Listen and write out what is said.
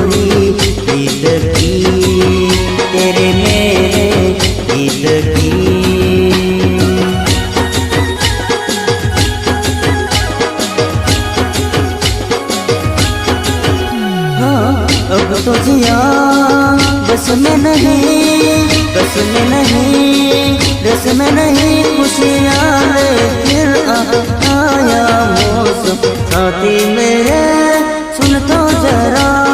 गोरी ईद की, तेरे मेरे ईद की। अब तो जिया बस में नहीं, बस में नहीं, रस में नहीं, खुशियाँ लेकर आया मौसम। साथी मेरे सुन तो जरा